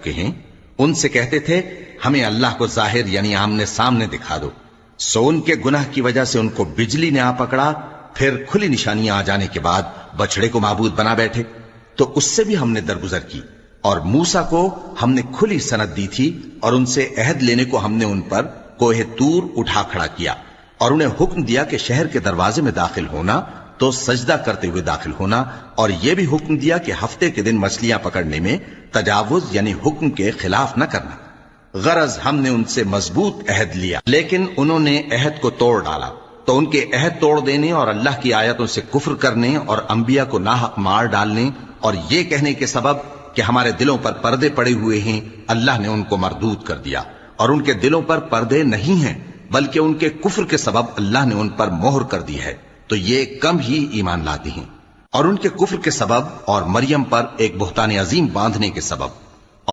चुके हैं, उनसे कहते थे हमें अल्लाह को जाहिर यानी आमने सामने दिखा दो। सो उनके गुनाह की वजह से उनको बिजली ने आ पकड़ा, फिर खुली निशानियां आ जाने के बाद बछड़े को माबूद बना बैठे, तो उससे भी हमने दरगुजर की। और मूसा को हमने खुली सनद दी थी और उनसे अहद लेने को हमने उन पर कोहे तूर उठा खड़ा किया और उन्हें हुक्म दिया कि शहर के दरवाजे में दाखिल होना तो सजदा करते हुए दाखिल होना, और यह भी हुक्म दिया कि हफ्ते के दिन मछलियां पकड़ने में तजावुज यानी हुक्म के खिलाफ न करना। गरज हमने उनसे मजबूत अहद लिया, लेकिन उन्होंने अहद को तोड़ डाला। तो उनके अहद तोड़ देने और अल्लाह की आयतों से कुफ्र करने और अंबिया को नाहक मार डालने और ये कहने के सबब कि हमारे दिलों पर पर्दे पड़े हुए हैं, अल्लाह ने उनको मरदूद कर दिया। और उनके दिलों पर पर्दे नहीं हैं, बल्कि उनके कुफ्र के सबब अल्लाह ने उन पर मोहर कर दी है, तो ये कम ही ईमान लाते हैं। और उनके कुफ्र के सबब और मरियम पर एक बुहतान अजीम बांधने के सबब